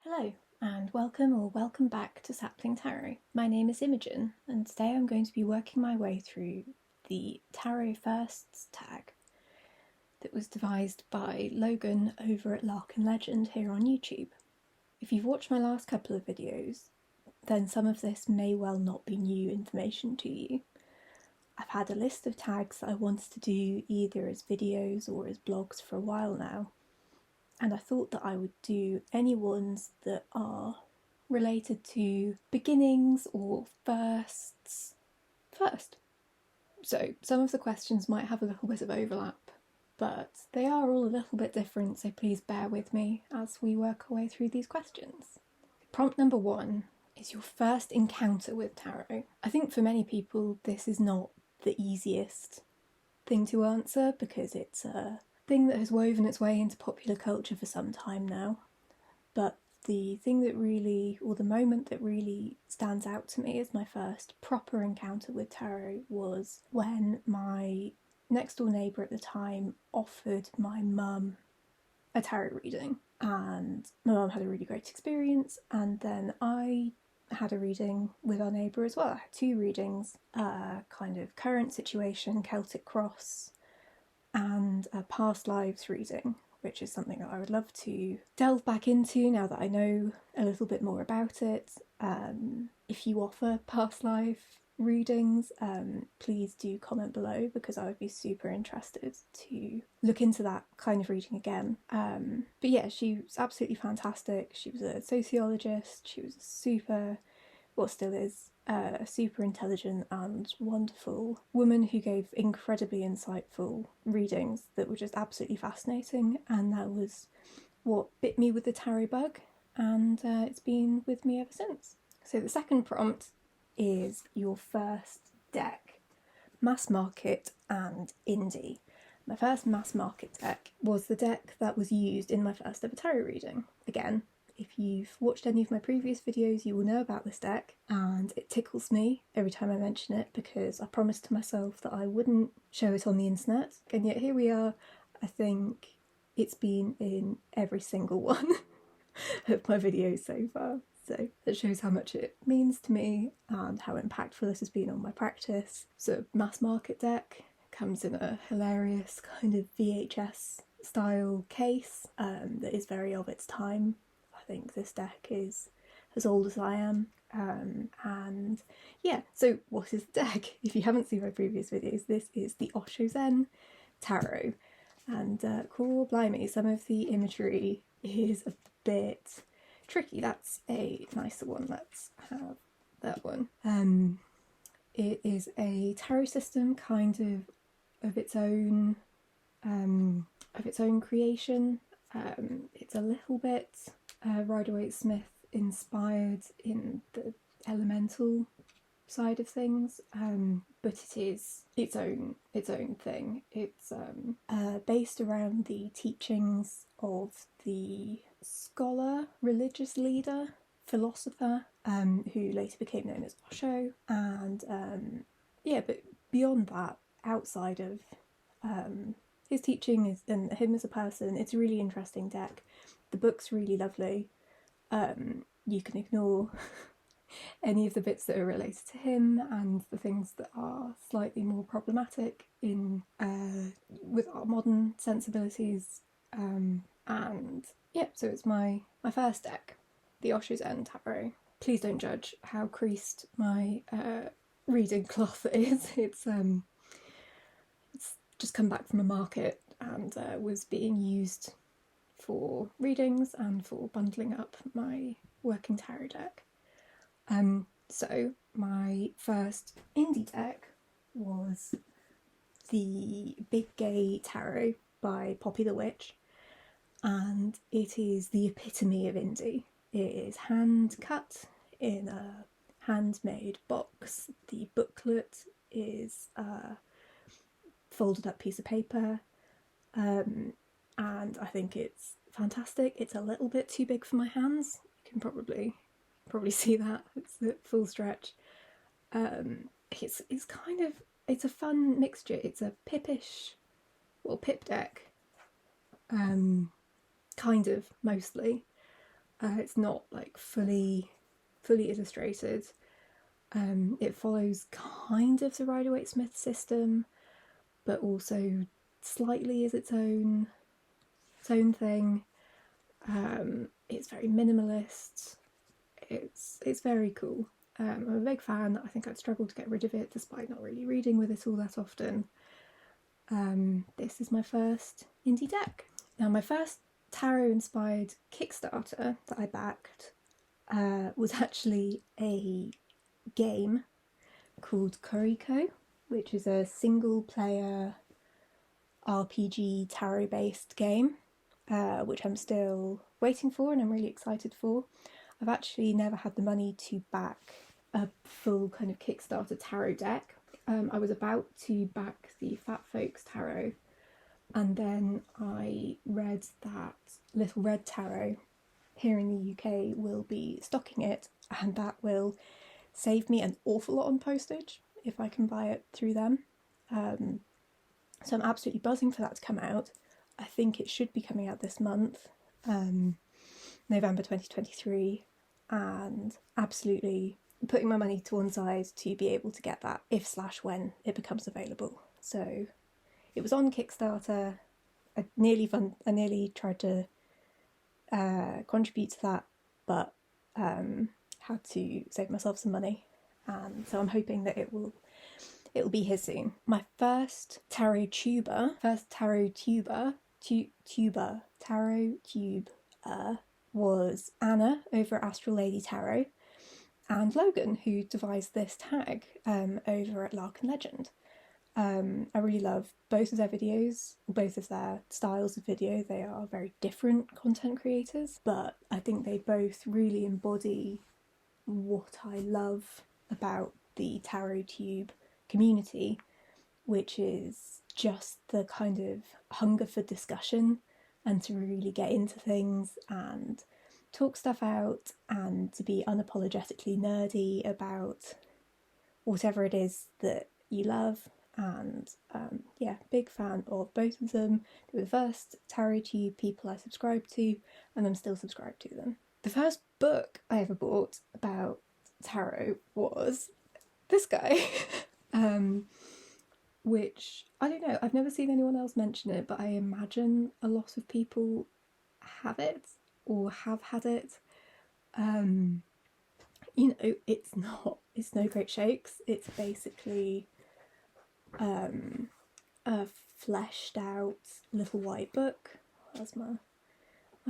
Hello and welcome back to Sapling Tarot. My name is Imogen and today I'm going to be working my way through the Tarot Firsts tag that was devised by Logan over at relearned here on YouTube. If you've watched my last couple of videos, then some of this may well not be new information to you. I've had a list of tags that I wanted to do either as videos or as blogs for a while now, and I thought that I would do any ones that are related to beginnings or firsts first. So some of the questions might have a little bit of overlap, but they are all a little bit different, so please bear with me as we work our way through these questions. Prompt number 1 is your first encounter with tarot. I think for many people this is not the easiest thing to answer because it's a thing that has woven its way into popular culture for some time now. But the thing that really, or the moment that really stands out to me as my first proper encounter with tarot was when my next door neighbour at the time offered my mum a tarot reading, and my mum had a really great experience, and then I had a reading with our neighbour as well. I had 2 readings, kind of current situation, Celtic cross, and a past lives reading, which is something that I would love to delve back into now that I know a little bit more about it. If you offer past life readings, please do comment below because I would be super interested to look into that kind of reading again. But yeah, she was absolutely fantastic. She was a sociologist. She was a still is, a super intelligent and wonderful woman who gave incredibly insightful readings that were just absolutely fascinating, and that was what bit me with the tarot bug, and it's been with me ever since. So the second prompt is your first deck, mass market and indie. My first mass market deck was the deck that was used in my first ever tarot reading. Again, if you've watched any of my previous videos, you will know about this deck, and it tickles me every time I mention it because I promised to myself that I wouldn't show it on the internet, and yet here we are. I think it's been in every single one of my videos so far, so that shows how much it means to me and how impactful this has been on my practice. So mass market deck comes in a hilarious kind of VHS style case that is very of its time. I think this deck is as old as I am, and yeah, so what is the deck? If you haven't seen my previous videos, this is the Osho Zen Tarot, and cool blimey, some of the imagery is a bit tricky. That's a nicer one, let's have that one. It is a tarot system kind of its own creation. It's a little bit Rider-Waite-Smith inspired in the elemental side of things, but it is its own thing. It's based around the teachings of the scholar, religious leader, philosopher, who later became known as Osho, and yeah, but beyond that, outside of his teaching and him as a person, it's a really interesting deck. The book's really lovely. You can ignore any of the bits that are related to him and the things that are slightly more problematic in with our modern sensibilities. And yeah, so it's my first deck, the Osho Zen Tarot. Please don't judge how creased my reading cloth is. It's just come back from a market and was being used for readings and for bundling up my working tarot deck. So my first indie deck was the Big Gay Tarot by Poppy the Witch, and it is the epitome of indie. It is hand cut in a handmade box. The booklet is a folded up piece of paper, and I think it's fantastic. It's a little bit too big for my hands. You can probably see that. It's at full stretch. It's kind of, it's a fun mixture. It's a pippish, well, pip deck, kind of, mostly, It's not like fully illustrated. It follows kind of the Rider-Waite-Smith system, but also slightly is its own thing. It's very minimalist. It's very cool. I'm a big fan. I think I'd struggle to get rid of it despite not really reading with it all that often. This is my first indie deck. Now, my first tarot-inspired Kickstarter that I backed was actually a game called Koriko, which is a single-player RPG tarot-based game, which I'm still waiting for and I'm really excited for. I've actually never had the money to back a full kind of Kickstarter tarot deck. I was about to back the Fat Folks tarot, and then I read that Little Red Tarot here in the UK will be stocking it, and that will save me an awful lot on postage if I can buy it through them. So I'm absolutely buzzing for that to come out. I think it should be coming out this month, November 2023, and absolutely putting my money to one side to be able to get that if/when it becomes available. So it was on Kickstarter. I nearly tried to contribute to that, but had to save myself some money, and so I'm hoping that it'll be here soon. My first tarot tuber was Anna over at Astral Lady Tarot, and Logan, who devised this tag over at Lark and Legend. I really love both of their videos, both of their styles of video. They are very different content creators, but I think they both really embody what I love about the tarot tube community, which is just the kind of hunger for discussion and to really get into things and talk stuff out and to be unapologetically nerdy about whatever it is that you love. And yeah, big fan of both of them. They were the first tarot tube people I subscribed to, and I'm still subscribed to them. The first book I ever bought about tarot was this guy, which, I don't know, I've never seen anyone else mention it, but I imagine a lot of people have it or have had it. You know, it's no great shakes. It's basically a fleshed out little white book. That's my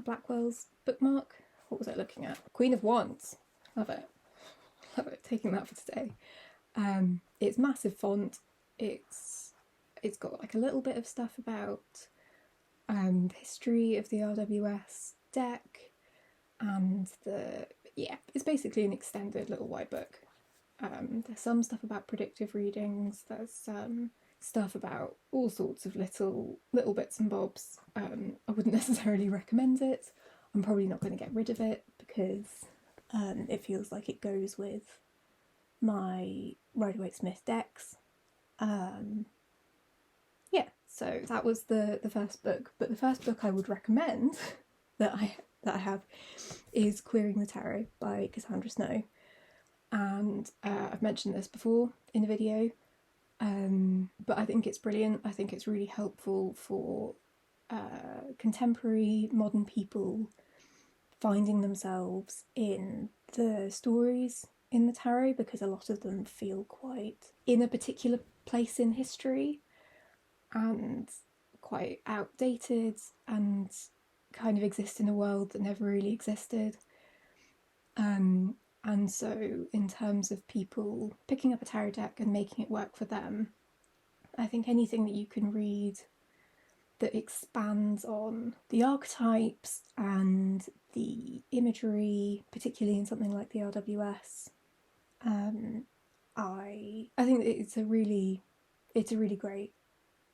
Blackwell's bookmark. What was I looking at? Queen of Wands. Love it. Taking that for today. It's massive font. It's got like a little bit of stuff about the history of the RWS deck, and it's basically an extended little white book. There's some stuff about predictive readings. There's some stuff about all sorts of little bits and bobs. I wouldn't necessarily recommend it. I'm probably not going to get rid of it because it feels like it goes with my Rider-Waite-Smith decks. So that was the first book. But the first book I would recommend that I have is Queering the Tarot by Cassandra Snow. And I've mentioned this before in a video, but I think it's brilliant. I think it's really helpful for contemporary modern people finding themselves in the stories in the tarot, because a lot of them feel quite in a particular place in history and quite outdated and kind of exist in a world that never really existed. And so in terms of people picking up a tarot deck and making it work for them, I think anything that you can read that expands on the archetypes and the imagery, particularly in something like the RWS, I think that it's a really great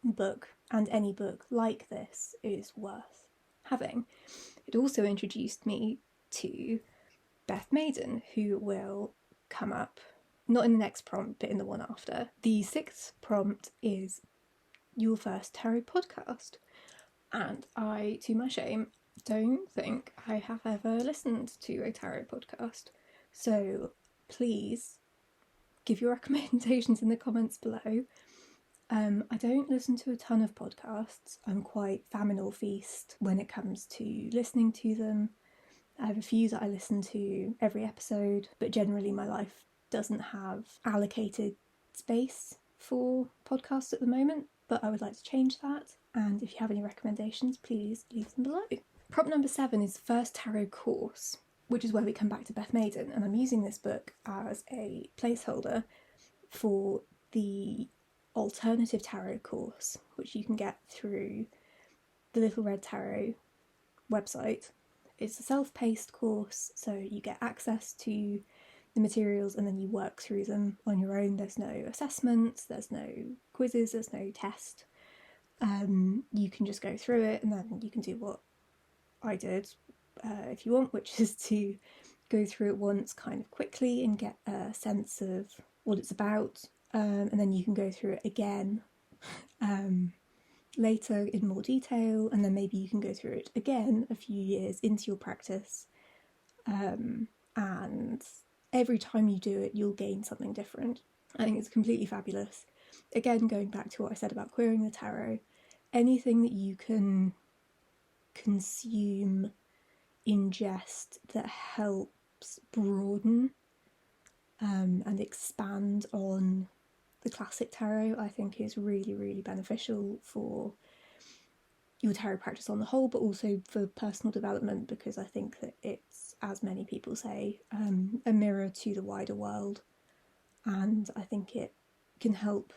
book, and any book like this is worth having. It also introduced me to Beth Maiden, who will come up not in the next prompt but in the one after. The 6th prompt is your first tarot podcast, and I, to my shame, don't think I have ever listened to a tarot podcast, so please give your recommendations in the comments below. I don't listen to a ton of podcasts. I'm quite famine or feast when it comes to listening to them. I have a few that I listen to every episode, but generally my life doesn't have allocated space for podcasts at the moment, but I would like to change that. And if you have any recommendations, please leave them below. Prop number 7 is First Tarot Course, which is where we come back to Beth Maiden, and I'm using this book as a placeholder for the alternative tarot course, which you can get through the Little Red Tarot website. It's a self-paced course, so you get access to the materials and then you work through them on your own. There's no assessments, there's no quizzes, there's no test. You can just go through it and then you can do what I did if you want, which is to go through it once kind of quickly and get a sense of what it's about, and then you can go through it again later in more detail, and then maybe you can go through it again a few years into your practice, and every time you do it you'll gain something different. I think it's completely fabulous. Again, going back to what I said about querying the tarot, anything that you can consume, ingest, that helps broaden and expand on the classic tarot, I think is really, really beneficial for your tarot practice on the whole, but also for personal development, because I think that it's, as many people say, a mirror to the wider world, and I think it can help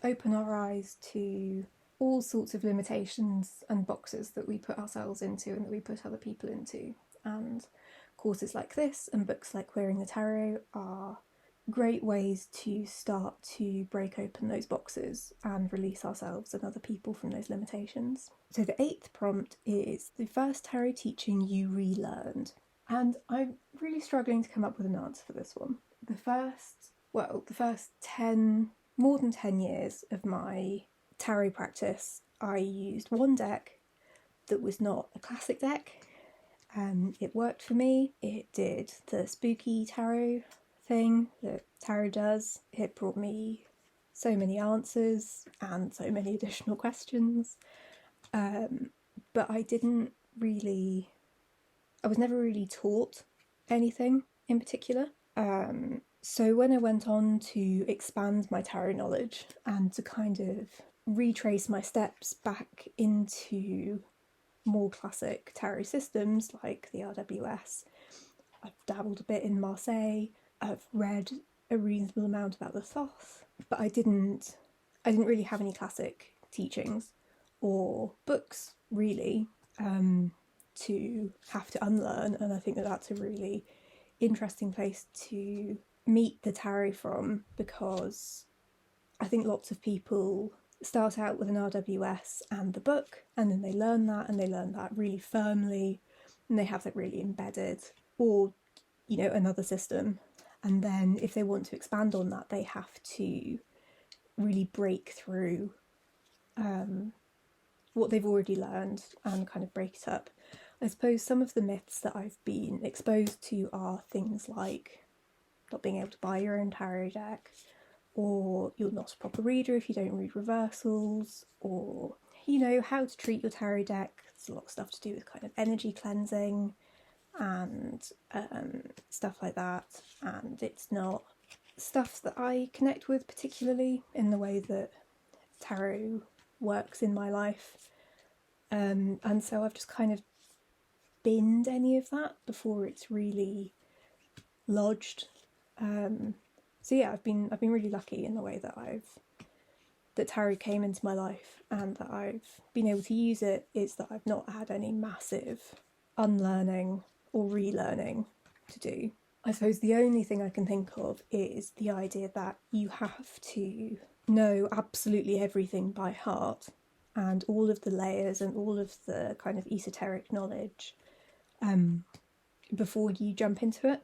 open our eyes to all sorts of limitations and boxes that we put ourselves into and that we put other people into. And courses like this and books like Queering the Tarot are great ways to start to break open those boxes and release ourselves and other people from those limitations. So the 8th prompt is the first tarot teaching you relearned. And I'm really struggling to come up with an answer for this one. The first more than 10 years of my tarot practice, I used one deck that was not a classic deck. It worked for me. It did the spooky tarot thing that tarot does. It brought me so many answers and so many additional questions. But I was never really taught anything in particular. So when I went on to expand my tarot knowledge and to kind of retrace my steps back into more classic tarot systems like the RWS, I've dabbled a bit in Marseille, I've read a reasonable amount about the Thoth, but I didn't really have any classic teachings or books really to have to unlearn, and I think that that's a really interesting place to meet the tarot from, because I think lots of people start out with an RWS and the book, and then they learn that really firmly, and they have that really embedded, or another system, and then if they want to expand on that, they have to really break through what they've already learned and kind of break it up. I suppose some of the myths that I've been exposed to are things like not being able to buy your own tarot deck, or you're not a proper reader if you don't read reversals, or how to treat your tarot deck. There's a lot of stuff to do with kind of energy cleansing and stuff like that, and it's not stuff that I connect with particularly in the way that tarot works in my life, and so I've just kind of binned any of that before it's really lodged. So yeah, I've been really lucky in the way that tarot came into my life and that I've been able to use it, is that I've not had any massive unlearning or relearning to do. I suppose the only thing I can think of is the idea that you have to know absolutely everything by heart and all of the layers and all of the kind of esoteric knowledge before you jump into it.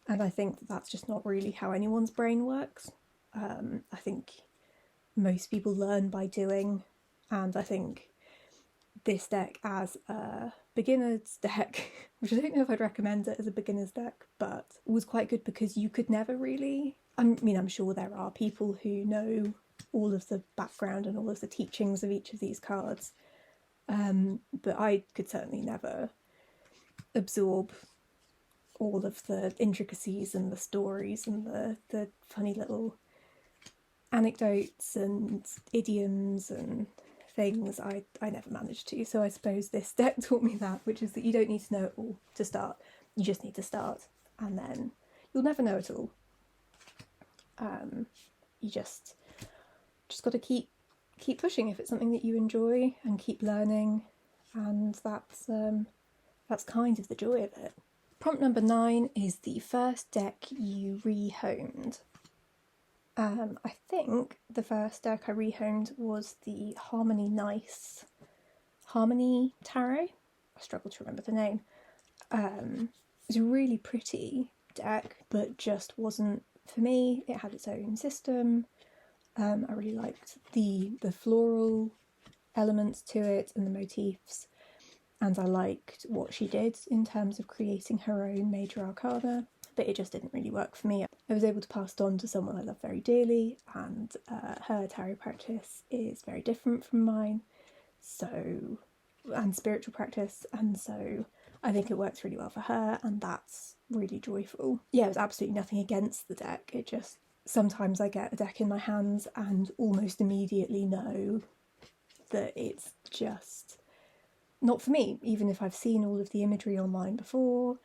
And I think that that's just not really how anyone's brain works. I think most people learn by doing, and I think this deck as a beginner's deck, which I don't know if I'd recommend it as a beginner's deck, but was quite good because you could never really, I mean, I'm sure there are people who know all of the background and all of the teachings of each of these cards, but I could certainly never absorb all of the intricacies and the stories and the funny little anecdotes and idioms and things. I never managed to. So I suppose this deck taught me that, which is that you don't need to know it all to start. You just need to start, and then you'll never know it all. You just got to keep pushing if it's something that you enjoy, and keep learning, and that's kind of the joy of it. Prompt number 9 is the first deck you rehomed. I think the first deck I rehomed was the Harmony Tarot. I struggle to remember the name. It's a really pretty deck, but just wasn't for me. It had its own system. I really liked the floral elements to it and the motifs, and I liked what she did in terms of creating her own major arcana, but it just didn't really work for me. I was able to pass it on to someone I love very dearly, and her tarot practice is very different from mine, and spiritual practice, and so I think it works really well for her, and that's really joyful. Yeah, it was absolutely nothing against the deck, it just, sometimes I get a deck in my hands and almost immediately know that it's just not for me, even if I've seen all of the imagery online before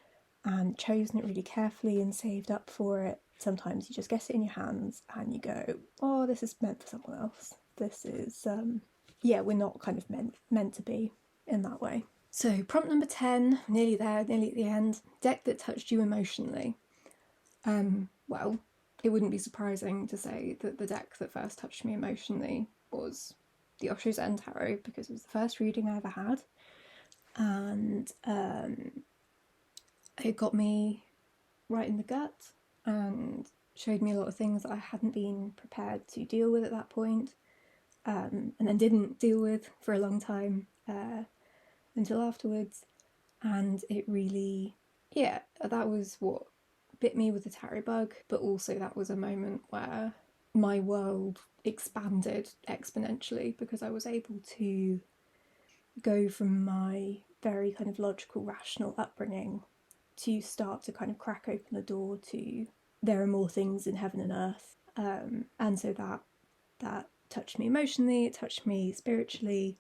and chosen it really carefully and saved up for it. Sometimes you just get it in your hands and you go, oh, this is meant for someone else. This is, we're not kind of meant to be in that way. So prompt number 10, nearly there, nearly at the end. Deck that touched you emotionally. Well, it wouldn't be surprising to say that the deck that first touched me emotionally was the Osho's End Tarot, because it was the first reading I ever had, and it got me right in the gut and showed me a lot of things that I hadn't been prepared to deal with at that point, and then didn't deal with for a long time until afterwards. And it really, that was what bit me with the tarot bug, but also that was a moment where my world expanded exponentially, because I was able to go from my very kind of logical, rational upbringing to start to kind of crack open the door to there are more things in heaven and earth, and so that touched me emotionally, it touched me spiritually,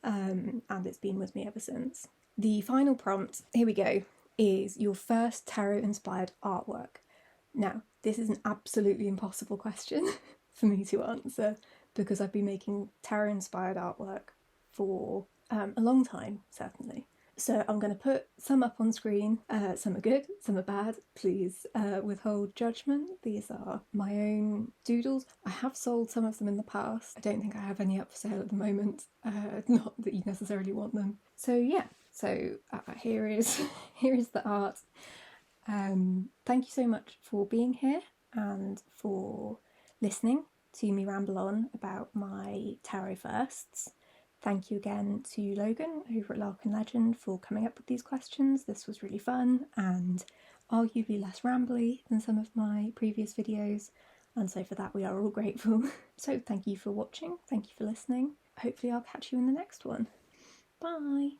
and it's been with me ever since. The final prompt, here we go, is your first tarot inspired artwork. Now, this is an absolutely impossible question for me to answer, because I've been making tarot inspired artwork for a long time, certainly. So I'm going to put some up on screen. Some are good, some are bad. Please withhold judgment. These are my own doodles. I have sold some of them in the past. I don't think I have any up for sale at the moment. Not that you necessarily want them. So yeah, here is the art. Thank you so much for being here and for listening to me ramble on about my tarot firsts. Thank you again to Logan over at Larkin Legend for coming up with these questions. This was really fun and arguably less rambly than some of my previous videos, and so for that we are all grateful. So thank you for watching, thank you for listening. Hopefully I'll catch you in the next one. Bye!